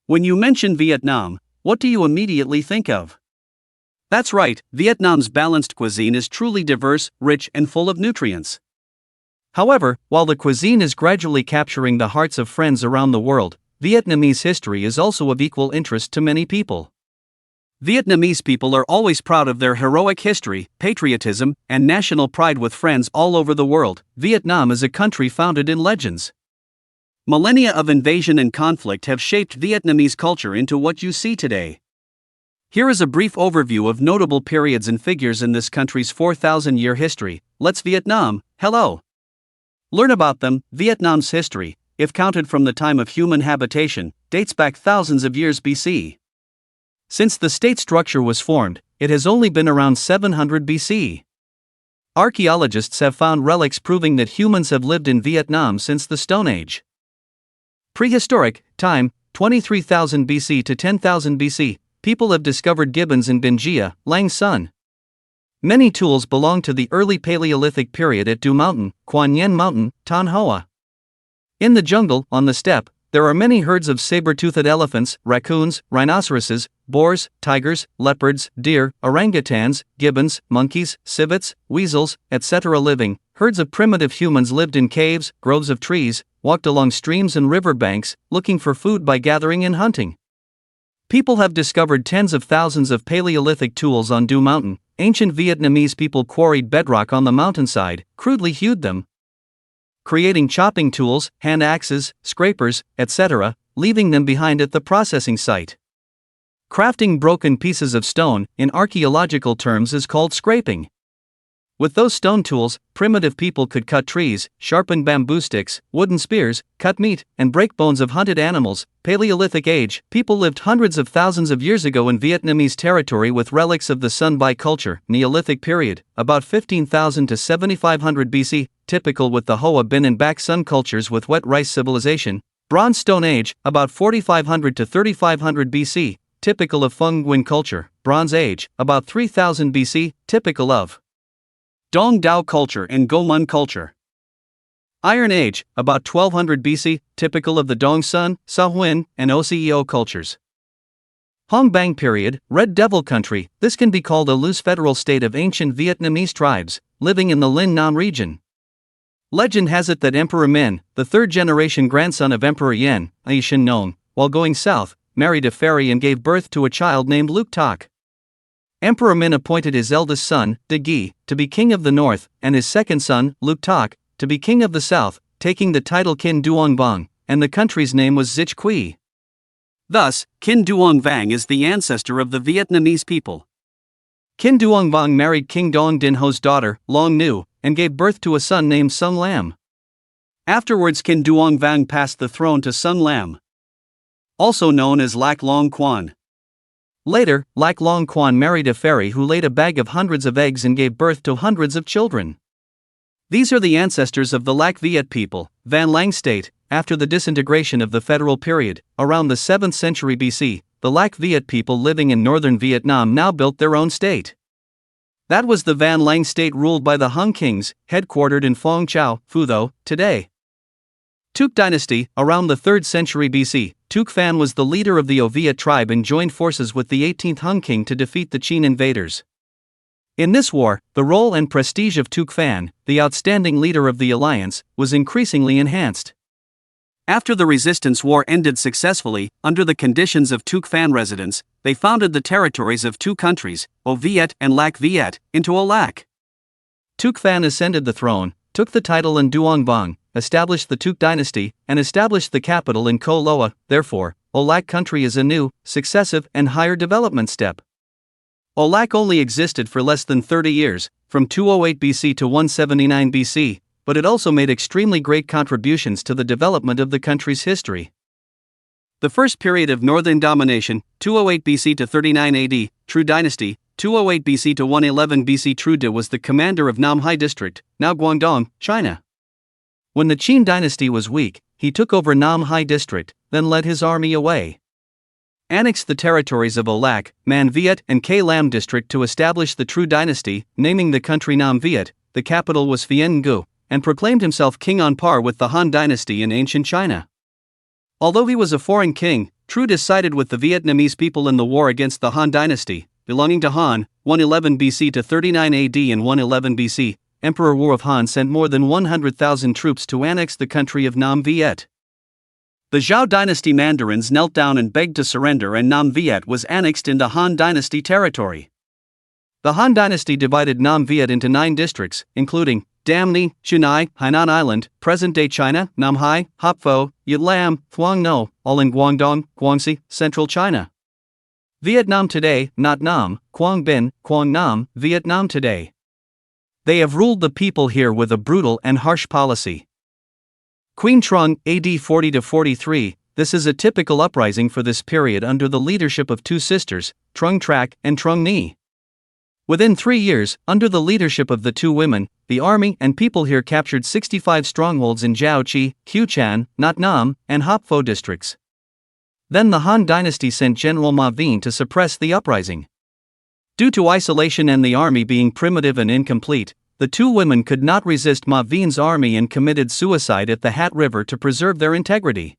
When you mention Vietnam, what do you immediately think of? That's right, Vietnam's balanced cuisine is truly diverse, rich, and full of nutrients. However, while the cuisine is gradually capturing the hearts of friends around the world, Vietnamese history is also of equal interest to many people. Vietnamese people are always proud of their heroic history, patriotism, and national pride with friends all over the world. Vietnam is a country founded in legends. Millennia of invasion and conflict have shaped Vietnamese culture into what you see today. Here is a brief overview of notable periods and figures in this country's 4,000-year history. Let's Vietnam, hello! Learn about them. Vietnam's history, if counted from the time of human habitation, dates back thousands of years BC. Since the state structure was formed, it has only been around 700 BC. Archaeologists have found relics proving that humans have lived in Vietnam since the Stone Age. Prehistoric time, 23,000 BC to 10,000 BC, people have discovered gibbons in Binjia, Lang Son. Many tools belong to the early Paleolithic period at Du Mountain, Quan Yen Mountain, Tan Hoa. In the jungle, on the steppe, there are many herds of saber-toothed elephants, raccoons, rhinoceroses, boars, tigers, leopards, deer, orangutans, gibbons, monkeys, civets, weasels, etc. Living herds of primitive humans lived in caves, groves of trees, walked along streams and river banks, looking for food by gathering and hunting. People have discovered tens of thousands of Paleolithic tools on Du Mountain. Ancient Vietnamese people quarried bedrock on the mountainside, crudely hewed them, creating chopping tools, hand axes, scrapers, etc., leaving them behind at the processing site. Crafting broken pieces of stone, in archaeological terms, is called scraping. With those stone tools, primitive people could cut trees, sharpen bamboo sticks, wooden spears, cut meat, and break bones of hunted animals. Paleolithic age, people lived hundreds of thousands of years ago in Vietnamese territory with relics of the Sun Bai culture. Neolithic period, about 15,000 to 7,500 BC, typical with the Hoa Bin and Bac Sun cultures with wet rice civilization. Bronze Stone Age, about 4,500 to 3,500 BC, typical of Fung Nguyen culture. Bronze Age, about 3,000 BC, typical of Dong Dao culture and Go Mun culture. Iron Age, about 1200 BC, typical of the Dong Sun, Sa Huyen, and Oceo cultures. Hong Bang period, Red Devil country, this can be called a loose federal state of ancient Vietnamese tribes, living in the Linh Nam region. Legend has it that Emperor Min, the third-generation grandson of Emperor Yen, Aishin Nong, while going south, married a fairy and gave birth to a child named Luc Tak. Emperor Min appointed his eldest son, De Gi, to be king of the north, and his second son, Luc Tak, to be king of the south, taking the title Kin Duong Bang, and the country's name was Zich Quy. Thus, Kin Duong Vang is the ancestor of the Vietnamese people. Kin Duong Bang married King Dong Din Ho's daughter, Long Nu, and gave birth to a son named Sung Lam. Afterwards Kin Duong Vang passed the throne to Sung Lam, also known as Lac Long Quan. Later, Lac Long Quan married a fairy who laid a bag of hundreds of eggs and gave birth to hundreds of children. These are the ancestors of the Lac Viet people. Van Lang State. After the disintegration of the federal period, around the 7th century BC, the Lac Viet people living in northern Vietnam now built their own state. That was the Van Lang State ruled by the Hung Kings, headquartered in Phong Chau, Phu Tho, today. Tuc dynasty, around the 3rd century BC, Tuc Phan was the leader of the Viet tribe and joined forces with the 18th Hung King to defeat the Qin invaders. In this war, the role and prestige of Tuc Phan, the outstanding leader of the alliance, was increasingly enhanced. After the resistance war ended successfully, under the conditions of Tuc Phan residence, they founded the territories of two countries, O Viet and Lac Viet, into O Lac. Tuc Phan ascended the throne, took the title in Duong Bang, established the Tuc dynasty, and established the capital in Co Loa. Therefore, O Lac country is a new, successive, and higher development step. O Lac only existed for less than 30 years, from 208 BC to 179 BC, but it also made extremely great contributions to the development of the country's history. The first period of northern domination, 208 BC to 39 AD, True Dynasty, 208 BC to 111 BC. True De was the commander of Nam Hai District, now Guangdong, China. When the Qin dynasty was weak, he took over Nam Hai District, then led his army away, annexed the territories of O Lac, Man Viet, and K Lam District to establish the True Dynasty, naming the country Nam Viet. The capital was Viet Nam, and proclaimed himself king on par with the Han Dynasty in ancient China. Although he was a foreign king, Trude sided with the Vietnamese people in the war against the Han dynasty, belonging to Han, 111 BC to 39 AD and 111 BC. Emperor Wu of Han sent more than 100,000 troops to annex the country of Nam Viet. The Zhao dynasty mandarins knelt down and begged to surrender, and Nam Viet was annexed into Han dynasty territory. The Han dynasty divided Nam Viet into 9 districts, including Dam Ni, Chunai, Hainan Island, present-day China, Nam Hai, Hop Pho, Yat Lam, Thuong No, all in Guangdong, Guangxi, central China. Vietnam today, not Nam, Quang Binh, Quang Nam, Vietnam today. They have ruled the people here with a brutal and harsh policy. Queen Trung, AD 40-43, this is a typical uprising for this period under the leadership of 2 sisters, Trung Trak and Trung Ni. Within 3 years, under the leadership of the 2 women, the army and people here captured 65 strongholds in Jiao Chi, Hu Chan, Nhat Nam, and Hop Pho districts. Then the Han dynasty sent General Ma Vien to suppress the uprising. Due to isolation and the army being primitive and incomplete, the 2 women could not resist Ma Vien's army and committed suicide at the Hat River to preserve their integrity.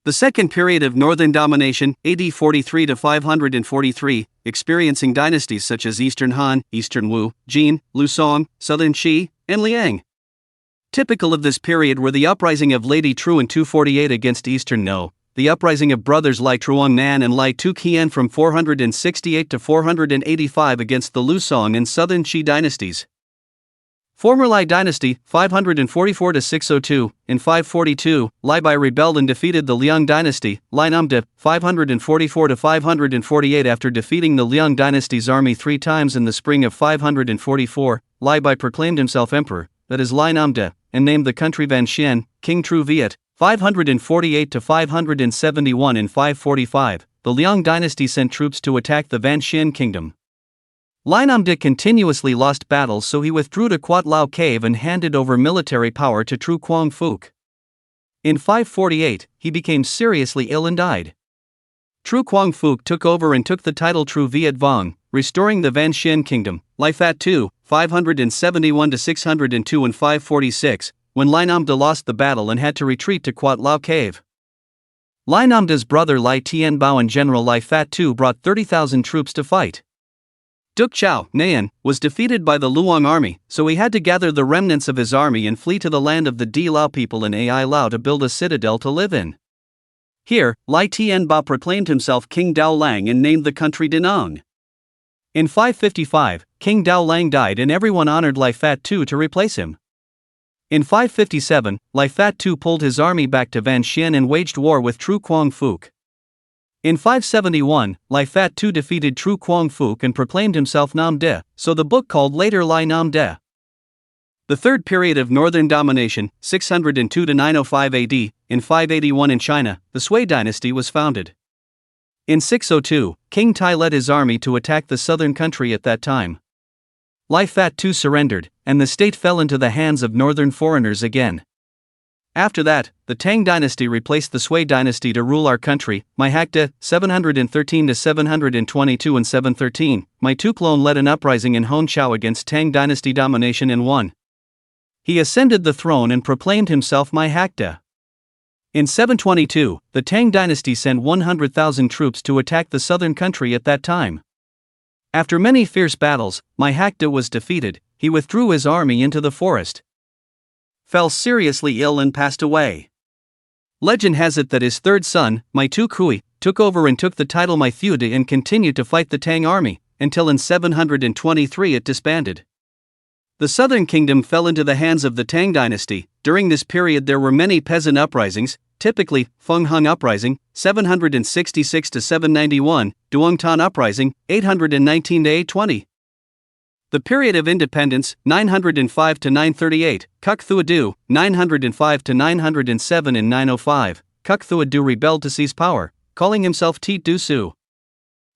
The second period of northern domination, AD 43 to 543, experiencing dynasties such as Eastern Han, Eastern Wu, Jin, Lu Song, Southern Qi, and Liang. Typical of this period were the uprising of Lady Tru in 248 against Eastern No, the uprising of brothers Lai Truong Nan and Lai Tu Qian from 468 to 485 against the Lu Song and Southern Qi dynasties. Former Lai dynasty, 544 to 602, in 542, Lai Bai rebelled and defeated the Liang dynasty, Lai Nam De, 544 to 548. After defeating the Liang dynasty's army 3 times in the spring of 544, Lai Bai proclaimed himself emperor, that is Lai Nam De, and named the country Van Xian, King Tru Viet, 548 to 571. In 545, the Liang dynasty sent troops to attack the Van Xian kingdom. Lai Nam De continuously lost battles, so he withdrew to Quat Lao Cave and handed over military power to Tru Quang Phuc. In 548, he became seriously ill and died. Tru Quang Phuc took over and took the title Tru Viet Vong, restoring the Van Xian kingdom. Lai Fat II, 571 to 602. In 546, when Lai Nam De lost the battle and had to retreat to Quat Lao Cave. Lai Nam De's brother Lai Tien Bao and General Lai Fat II brought 30,000 troops to fight. Duc Chao, Nayan, was defeated by the Luong army, so he had to gather the remnants of his army and flee to the land of the Di Lao people in Ai Lao to build a citadel to live in. Here, Lai Tien Bao proclaimed himself King Dao Lang and named the country Danang. In 555, King Dao Lang died and everyone honored Lai Fat II to replace him. In 557, Lai Fat II pulled his army back to Van Xian and waged war with Tru Quang Phuc. In 571, Lai Fat II defeated Tru Quang Phuc and proclaimed himself Nam De, so the book called later Lai Nam De. The third period of northern domination, 602 to 905 AD, in 581 in China, the Sui dynasty was founded. In 602, King Tai led his army to attack the southern country at that time. Lai Fat II surrendered, and the state fell into the hands of northern foreigners again. After that, the Tang dynasty replaced the Sui dynasty to rule our country. My Hakta, 713 to 722. In 713, my Tuklon led an uprising in Honchao against Tang dynasty domination and won. He ascended the throne and proclaimed himself My Hakta. In 722, the Tang dynasty sent 100,000 troops to attack the southern country at that time. After many fierce battles, My Hakta was defeated. He withdrew his army into the forest, fell seriously ill and passed away. Legend has it that his third son, My Tu Kui, took over and took the title My Thude and continued to fight the Tang army, until in 723 it disbanded. The southern kingdom fell into the hands of the Tang dynasty. During this period there were many peasant uprisings, typically, Feng Hung Uprising, 766 to 791, Duong Tan Uprising, 819 to 820. The period of independence, 905 to 938, Kuk Thuadu, 905 to 907. In 905, Kuk Thuadu rebelled to seize power, calling himself Tiet Du Su.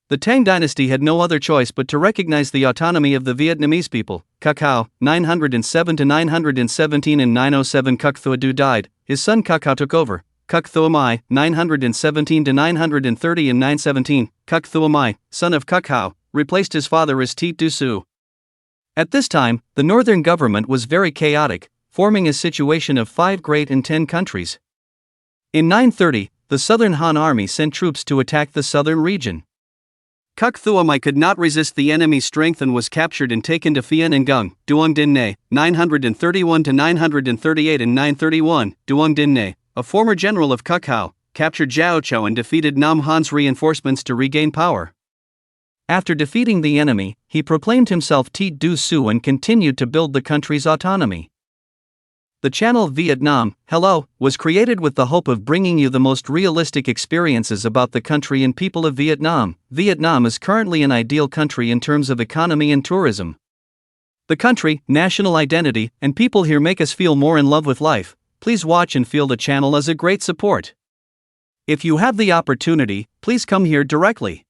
The Tang dynasty had no other choice but to recognize the autonomy of the Vietnamese people. Kuk Hau, 907 to 917. In 907 Kuk Thuadu died, his son Kuk Hau took over. Kuk Thuamai, 917 to 930. In 917, Kuk Thuamai, son of Kuk Hau, replaced his father as Tiet Du Su. At this time, the northern government was very chaotic, forming a situation of 5 great and 10 countries. In 930, the Southern Han Army sent troops to attack the southern region. Cuc Thuomai could not resist the enemy's strength and was captured and taken to Phien Ngung, Duong Din Ne, 931-938 and 931, Duong Din Ne, a former general of Cuc Hao, captured Jiao Chou and defeated Nam Han's reinforcements to regain power. After defeating the enemy, he proclaimed himself Tiet Du Su and continued to build the country's autonomy. The channel VIET NAM, Hello, was created with the hope of bringing you the most realistic experiences about the country and people of Vietnam. Vietnam is currently an ideal country in terms of economy and tourism. The country, national identity, and people here make us feel more in love with life. Please watch and feel the channel as a great support. If you have the opportunity, please come here directly.